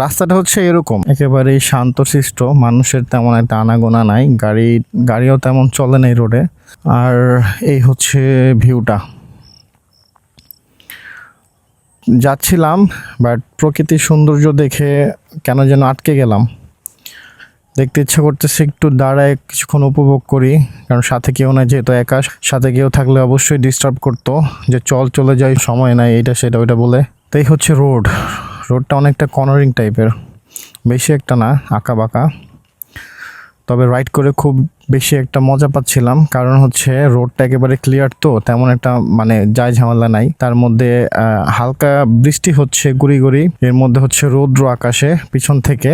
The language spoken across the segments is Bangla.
রাস্তাটা হচ্ছে এরকম, একেবারেই শান্তশিষ্ট, মানুষের তেমন একটা আনাগোনা নাই, গাড়িও তেমন চলে নাই রোডে। আর এই হচ্ছে ভিউটা। যাচ্ছিলাম, বাট প্রকৃতির সৌন্দর্য দেখে কেন যেন আটকে গেলাম। দেখতে ইচ্ছা করতেছে একটু দাঁড়ায় কিছুক্ষণ উপভোগ করি, কারণ সাথে কেউ নাই, যেহেতু একা। সাথে কেউ থাকলে অবশ্যই ডিস্টার্ব করতো, যে চলে যাই, সময় নাই, এটা সেটা ওইটা বলে। তো এই হচ্ছে রোডটা অনেকটা কর্নারিং টাইপের, বেশি একটা না, আঁকা বাঁকা। তবে রাইড করে খুব বেশি একটা মজা পাচ্ছিলাম, কারণ হচ্ছে রোডটা একেবারে ক্লিয়ার, তো তেমন একটা মানে যায় ঝামেলা নাই। তার মধ্যে হালকা বৃষ্টি হচ্ছে গুড়ি গুড়ি, এর মধ্যে হচ্ছে রৌদ্র আকাশে পিছন থেকে,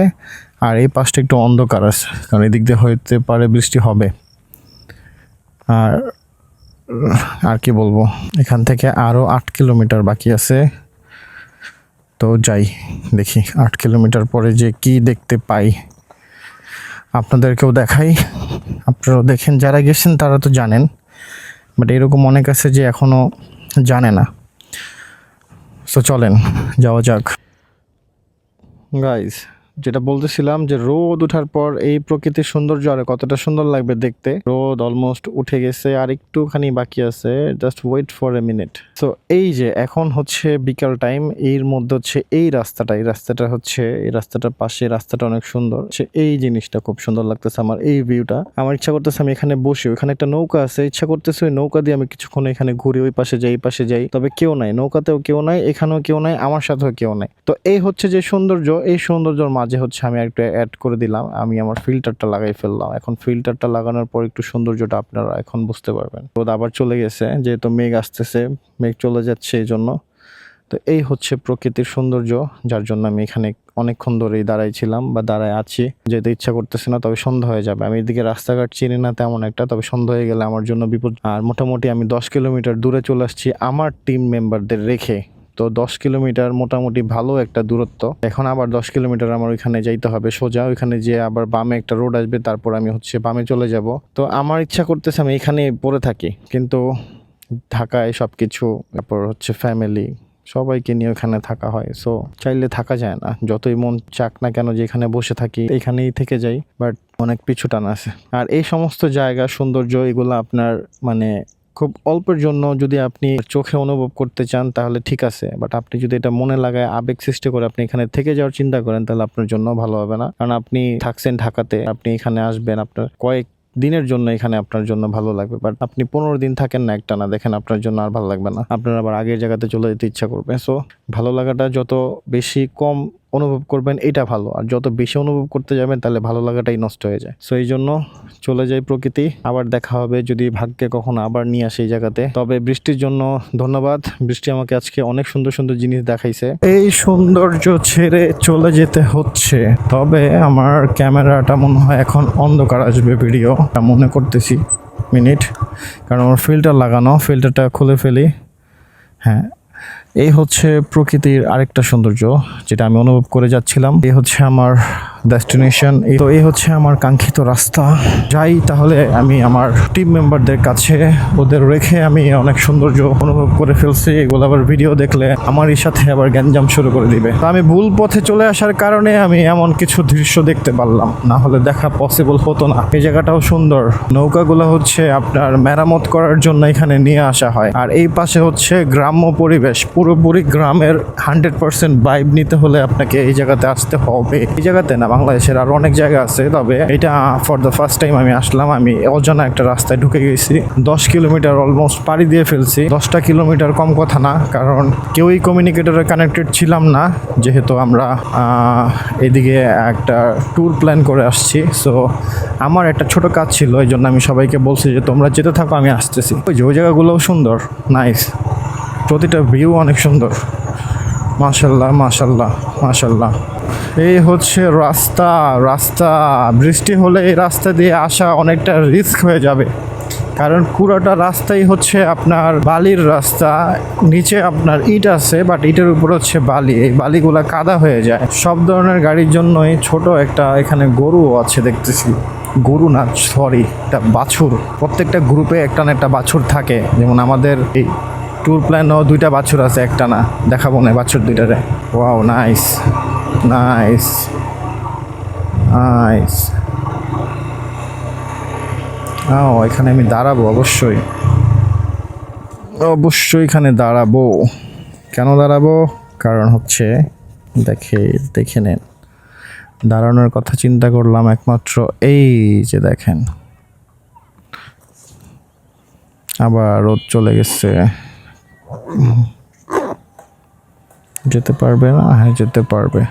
আর এই পাশটা একটু অন্ধকার আছে, কারণ এদিক দিয়ে হইতে পারে বৃষ্টি হবে। আর কি বলবো, এখান থেকে আরও 8 কিলোমিটার বাকি আছে। তো যাই, দেখি 8 কিলোমিটার পরে যে কি দেখতে পাই, আপনাদেরকেও দেখাই, আপনারাও দেখেন। যারা গেছেন তারা তো জানেন, বাট এরকম অনেক আছে যে এখনও জানে না। সো চলেন যাওয়া যাক। গাইজ, যেটা বলতেছিলাম যে রোদ ওঠার পর এই প্রকৃতির সৌন্দর্য আর কতটা সুন্দর লাগবে দেখতে। রোদ অলমোস্ট উঠে গেছে, আর একটুখানি বাকি আছে, just wait for a minute. So এই যে এখন হচ্ছে বিকাল টাইম, এর মধ্যে হচ্ছে এই রাস্তাটা হচ্ছে এই রাস্তাটার পাশে, রাস্তাটা অনেক সুন্দর, এই জিনিসটা খুব সুন্দর লাগতেছে আমার। এই ভিউটা আমার ইচ্ছা করতেছে আমি এখানে বসি, ওখানে একটা নৌকা আছে, ইচ্ছা করতেছে ওই নৌকা দিয়ে আমি কিছুক্ষণ এখানে ঘুরি, ওই পাশে যাই, এই পাশে যাই। তবে কেউ নাই, নৌকাতেও কেউ নাই, এখানেও কেউ নাই, আমার সাথেও কেউ নাই। তো এই হচ্ছে যে সৌন্দর্য, এই সৌন্দর্যের মাঝে হচ্ছে আমি একটু অ্যাড করে দিলাম, আমি আমার ফিল্টারটা লাগাই ফেললাম। এখন ফিল্টারটা লাগানোর পর একটু সৌন্দর্যটা আপনারা এখন বুঝতে পারবেন। রোদ আবার চলে গেছে, যেহেতু মেঘ আসতেছে, মেঘ চলে যাচ্ছে এই জন্য। তো এই হচ্ছে প্রকৃতির সৌন্দর্য, যার জন্য আমি এখানে অনেকক্ষণ ধরেই দাঁড়াইছিলাম বা দাঁড়ায় আছি। যেতে ইচ্ছা করতেছে না, তবে সন্ধ্যা হয়ে যাবে। আমি এদিকে রাস্তাঘাট চিনি না তেমন একটা, তবে সন্ধ্যা হয়ে গেলে আমার জন্য বিপদ। আর মোটামুটি আমি 10 কিলোমিটার দূরে চলে আসছি আমার টিম মেম্বারদের রেখে। তো 10 কিলোমিটার মোটামুটি ভালো একটা দূরত্ব। এখন আবার 10 কিলোমিটার আমার ওইখানে যাইতে হবে সোজা, ওইখানে যেয়ে আবার বামে একটা রোড আসবে, তারপর আমি হচ্ছে বামে চলে যাব। তো আমার ইচ্ছা করতেছে আমি এখানে পড়ে থাকি, কিন্তু ঢাকায় সব কিছু, তারপর হচ্ছে ফ্যামিলি, সবাইকে নিয়ে ওখানে থাকা হয়। সো চাইলে থাকা যায় না, যতই মন চাক না কেন যে এখানে বসে থাকি, এখানেই থেকে যাই, বাট অনেক পিছু টান আছে। আর এই সমস্ত জায়গা সৌন্দর্য এগুলো আপনার মানে খুব অল্পের জন্য যদি আপনি চোখে অনুভব করতে চান তাহলে ঠিক আছে, বাট আপনি যদি এটা মনে লাগায় আবেগ সৃষ্টি করে আপনি এখানে থেকে যাওয়ার চিন্তা করেন, তাহলে আপনার জন্য ভালো হবে না। কারণ আপনি থাকছেন ঢাকাতে, আপনি এখানে আসবেন, আপনার কয়েক দিনের জন্য এখানে আপনার জন্য ভালো লাগবে, বাট আপনি 15 দিন থাকেন না একটা না, দেখেন আপনার জন্য আর ভালো লাগবে না, আপনার আবার আগের জায়গাতে চলে যেতে ইচ্ছা করবে। সো ভালো লাগাটা যত বেশি কম অনুভব করবেন এটা ভালো, আর যত বেশি অনুভব করতে যাবেন তাহলে ভালো লাগাটাই নষ্ট হয়ে যায়। সো এই জন্য চলে যাই প্রকৃতি, আবার দেখা হবে যদি ভাগ্যে কখনো আবার নিয়ে আসে এই জায়গাতে। তবে বৃষ্টির জন্য ধন্যবাদ, বৃষ্টি আমাকে আজকে অনেক সুন্দর সুন্দর জিনিস দেখাইছে। এই সৌন্দর্য ছেড়ে চলে যেতে হচ্ছে, তবে আমার ক্যামেরাটা মনে হয় এখন অন্ধকার আসবে, ভিডিও মনে করতেছি মিনিট, কারণ আমার ফিল্টার লাগানো, ফিল্টারটা খুলে ফেলি। হ্যাঁ, এই হচ্ছে প্রকৃতির আরেকটা সৌন্দর্য যেটা আমি অনুভব করে যাচ্ছিলাম। এই হচ্ছে আমার ডেস্টিনেশন, তো এই হচ্ছে আমার কাঙ্ক্ষিত রাস্তা। যাই তাহলে আমি আমার টিম মেম্বারদের কাছে, ওদের রেখে আমি অনেক সৌন্দর্য অনুভব করে ফেলছি। এগুলো আবার ভিডিও দেখলে আমারই সাথে আবার গ্যাঞ্জাম শুরু করে দিবে। তো আমি ভুল পথে চলে আসার কারণে আমি এমন কিছু দৃশ্য দেখতে পারলাম, না হলে দেখা পসিবল হতো না। এই জায়গাটাও সুন্দর, নৌকাগুলো হচ্ছে আপনার মেরামত করার জন্য এখানে নিয়ে আসা হয়। আর এই পাশে হচ্ছে গ্রাম্য পরিবেশ, পুরোপুরি গ্রামের 100% ভাইব নিতে হলে আপনাকে এই জায়গাতে আসতে হবে। এই জায়গাতে না, বাংলাদেশের আরো অনেক জায়গা আছে, তবে এটা ফর দ্য ফার্স্ট টাইম আমি আসলাম। আমি অজানা একটা রাস্তায় ঢুকে গেছি, 10 কিলোমিটার অলমোস্ট পাড়ি দিয়ে ফেলছি। 10টা কিলোমিটার কম কথা না, কারণ কেউই কমিউনিকেটরে কানেক্টেড ছিলাম না, যেহেতু আমরা এদিকে একটা ট্যুর প্ল্যান করে আসছি। সো আমার একটা ছোট কাজ ছিল, এই জন্য আমি সবাইকে বলছি যে তোমরা যেতে থাকো, আমি আসতেছি। ওই জায়গাগুলোও সুন্দর, নাইস, প্রতিটা ভিউ অনেক সুন্দর, মাশাল্লাহ মাশাল্লাহ মাশাল্লাহ। এই হচ্ছে রাস্তা বৃষ্টি হলে এই রাস্তা দিয়ে আসা অনেকটা রিস্ক হয়ে যাবে, কারণ পুরোটা রাস্তাই হচ্ছে আপনার বালির রাস্তা, নিচে আপনার ইট আছে, বাট ইটের উপর হচ্ছে বালি, এই বালিগুলা কাদা হয়ে যায় সব ধরনের গাড়ির জন্যই। ছোট একটা এখানে গরুও আছে দেখতেছি, গরু না সরি, একটা বাছুর। প্রত্যেকটা গ্রুপে একটা না একটা বাছুর থাকে, যেমন আমাদের এই ট্যুর প্ল্যানও 2টা বাছুর আছে, একটা না, দেখাবো না বাছুর 2টারে। Wow nice. Nice nice. এখানে আমি দাঁড়াবো অবশ্যই, অবশ্যই এখানে দাঁড়াবো। কেন দাঁড়াবো? কারণ হচ্ছে দেখে নেন, দাঁড়ানোর কথা চিন্তা করলাম একমাত্র এই যে দেখেন আবার রোদ চলে গেছে। যেতে পারবে না? হ্যাঁ যেতে পারবে।